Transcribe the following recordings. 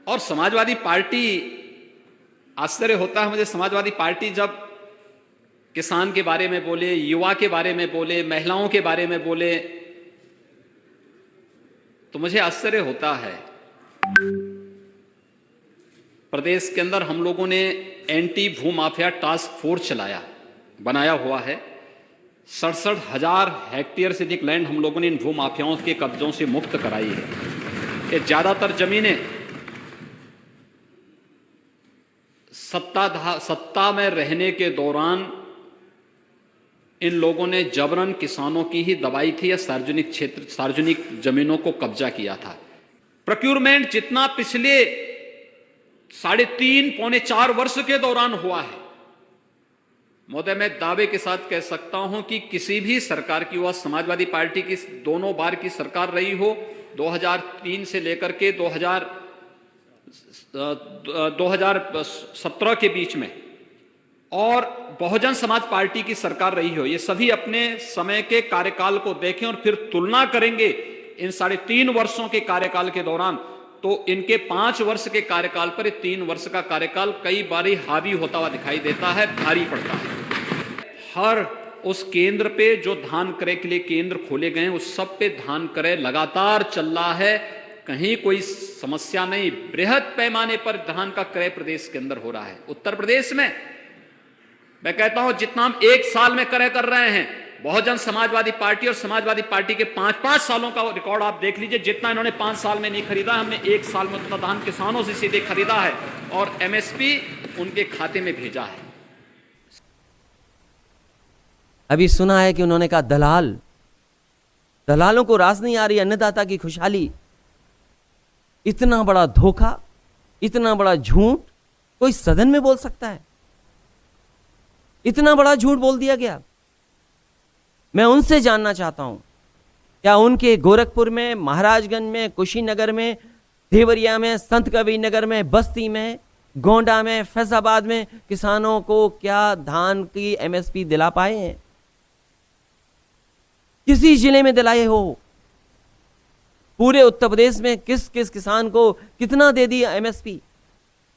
और समाजवादी पार्टी, आश्चर्य होता है मुझे, समाजवादी पार्टी जब किसान के बारे में बोले, युवा के बारे में बोले, महिलाओं के बारे में बोले, तो मुझे आश्चर्य होता है। प्रदेश के अंदर हम लोगों ने एंटी भूमाफिया टास्क फोर्स बनाया हुआ है। 67,000 हेक्टेयर से अधिक लैंड हम लोगों ने इन भूमाफियाओं के कब्जों से मुक्त कराई है। ये ज्यादातर जमीनें सत्ता में रहने के दौरान इन लोगों ने जबरन किसानों की ही दबाई थी या सार्वजनिक जमीनों को कब्जा किया था। प्रोक्यूरमेंट जितना पिछले 3.5 पौने 4 वर्ष के दौरान हुआ है, महोदय मैं दावे के साथ कह सकता हूं कि किसी भी सरकार की, वह समाजवादी पार्टी की दोनों बार की सरकार रही हो, 2003 से लेकर के 2017 के बीच में, और बहुजन समाज पार्टी की सरकार रही हो, ये सभी अपने समय के कार्यकाल को देखें और फिर तुलना करेंगे इन 3.5 वर्षों के कार्यकाल के दौरान, तो इनके 5 वर्ष के कार्यकाल पर 3 वर्ष का कार्यकाल कई बार हावी होता हुआ दिखाई देता है, भारी पड़ता है। हर उस केंद्र पे जो धान क्रय के लिए केंद्र खोले गए हैं, उस सब पे धान क्रय लगातार चल रहा है, कहीं कोई समस्या नहीं। बृहद पैमाने पर धान का क्रय प्रदेश के अंदर हो रहा है। उत्तर प्रदेश में मैं कहता हूं जितना हम 1 साल में क्रय कर रहे हैं, बहुजन समाजवादी पार्टी और समाजवादी पार्टी के 5-5 सालों का रिकॉर्ड आप देख लीजिए, जितना इन्होंने 5 साल में नहीं खरीदा, हमने 1 साल में उतना धान किसानों से सीधे खरीदा है और एमएसपी उनके खाते में भेजा है। अभी सुना है कि उन्होंने कहा दलालों को रास नहीं आ रही अन्नदाता की खुशहाली। इतना बड़ा धोखा, इतना बड़ा झूठ कोई सदन में बोल सकता है? इतना बड़ा झूठ बोल दिया गया। मैं उनसे जानना चाहता हूं, क्या उनके गोरखपुर में, महाराजगंज में, कुशीनगर में, देवरिया में, संत कबीर नगर में, बस्ती में, गोंडा में, फैजाबाद में किसानों को क्या धान की एमएसपी दिला पाए हैं? किसी जिले में दिलाए हो? पूरे उत्तर प्रदेश में किस किस किसान को कितना दे दिया एमएसपी?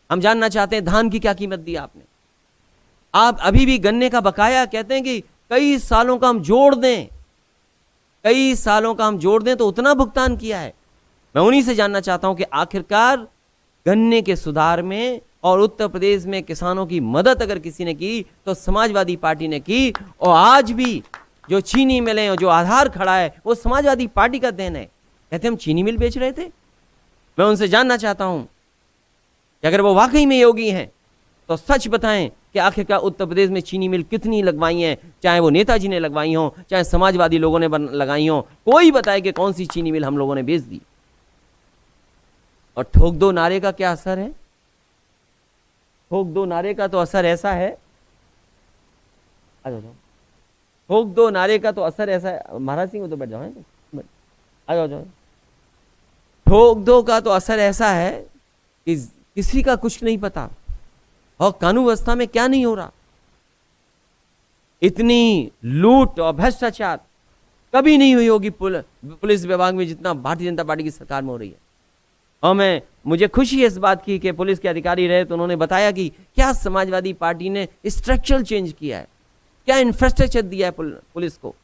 हम जानना चाहते हैं धान की क्या कीमत दी आपने। आप अभी भी गन्ने का बकाया कहते हैं कि कई सालों का हम जोड़ दें, कई सालों का हम जोड़ दें तो उतना भुगतान किया है। मैं उन्हीं से जानना चाहता हूं कि आखिरकार गन्ने के सुधार में और उत्तर प्रदेश में किसानों की मदद अगर किसी ने की तो समाजवादी पार्टी ने की, और आज भी जो चीनी मिलें और जो आधार खड़ा है वो समाजवादी पार्टी का देन है। कहते हम चीनी मिल बेच रहे थे। मैं उनसे जानना चाहता हूं कि अगर वो वाकई में योगी हैं तो सच बताएं कि आखिरकार उत्तर प्रदेश में चीनी मिल कितनी लगवाई हैं, चाहे वो नेताजी ने लगवाई हो, चाहे समाजवादी लोगों ने लगाई हो। कोई बताए कि कौन सी चीनी मिल हम लोगों ने बेच दी। और ठोक दो नारे का क्या असर है? ठोक दो नारे का तो असर ऐसा है, ठोक दो नारे का तो असर ऐसा है, महाराज सिंह तो बैठ जाओ, आ जाओ। ठोक दो का तो असर ऐसा है कि किसी का कुछ नहीं पता और कानून व्यवस्था में क्या नहीं हो रहा। इतनी लूट और भ्रष्टाचार कभी नहीं हुई होगी पुलिस विभाग में जितना भारतीय जनता पार्टी की सरकार में हो रही है। और मुझे खुशी है इस बात की कि पुलिस के अधिकारी रहे तो उन्होंने बताया कि क्या समाजवादी पार्टी ने स्ट्रक्चरल चेंज किया है, क्या इंफ्रास्ट्रक्चर दिया है पुलिस को।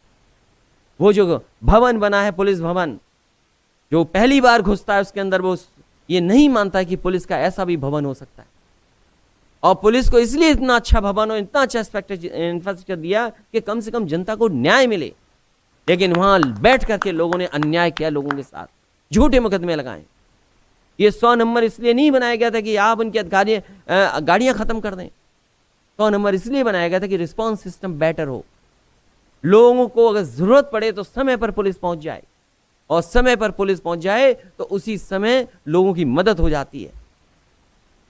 वो जो भवन बना है, पुलिस भवन, जो पहली बार घुसता है उसके अंदर वो ये नहीं मानता है कि पुलिस का ऐसा भी भवन हो सकता है। और पुलिस को इसलिए इतना अच्छा भवन और इतना अच्छा इंफ्रास्ट्रक्चर दिया कि कम से कम जनता को न्याय मिले। लेकिन वहां बैठ करके लोगों ने अन्याय किया, लोगों के साथ झूठे मुकदमे लगाए। ये 100 नंबर इसलिए नहीं बनाया गया था कि आप उनकी गाड़ियां खत्म कर दें। 100 नंबर इसलिए बनाया गया था कि रिस्पॉन्स सिस्टम बेटर हो, लोगों को अगर जरूरत पड़े तो समय पर पुलिस पहुंच जाए, और समय पर पुलिस पहुंच जाए तो उसी समय लोगों की मदद हो जाती है।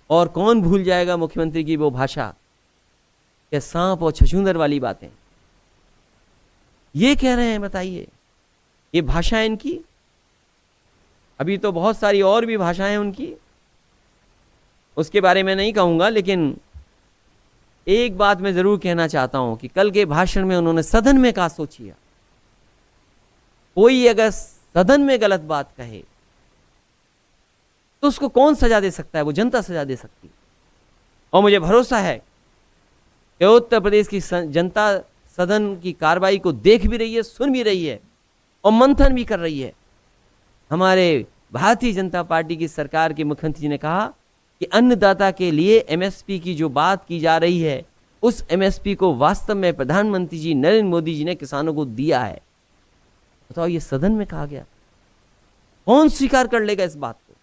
और कौन भूल जाएगा मुख्यमंत्री की वो भाषा, क्या सांप और छछूंदर वाली बातें ये कह रहे हैं। बताइए, ये भाषा है इनकी। अभी तो बहुत सारी और भी भाषाएं हैं उनकी, उसके बारे में नहीं कहूंगा। लेकिन एक बात मैं जरूर कहना चाहता हूं कि कल के भाषण में उन्होंने सदन में कहा, सोचिए, कोई अगर सदन में गलत बात कहे तो उसको कौन सजा दे सकता है? वो जनता सजा दे सकती है। और मुझे भरोसा है कि उत्तर प्रदेश की जनता सदन की कार्रवाई को देख भी रही है, सुन भी रही है और मंथन भी कर रही है। हमारे भारतीय जनता पार्टी की सरकार के मुख्यमंत्री जी ने कहा कि अन्नदाता के लिए एमएसपी की जो बात की जा रही है, उस एमएसपी को वास्तव में प्रधानमंत्री जी नरेंद्र मोदी जी ने किसानों को दिया है। बताओ, ये सदन में कहा गया, कौन स्वीकार कर लेगा इस बात को?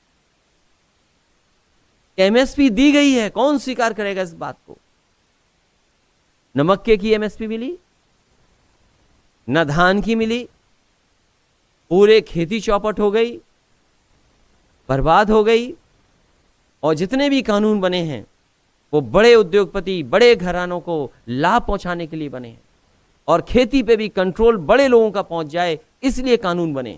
एमएसपी दी गई है, कौन स्वीकार करेगा इस बात को? न मक्के की एमएसपी मिली, न धान की मिली, पूरे खेती चौपट हो गई, बर्बाद हो गई। और जितने भी कानून बने हैं वो बड़े उद्योगपति, बड़े घरानों को लाभ पहुंचाने के लिए बने हैं और खेती पे भी कंट्रोल बड़े लोगों का पहुंच जाए इसलिए कानून बने।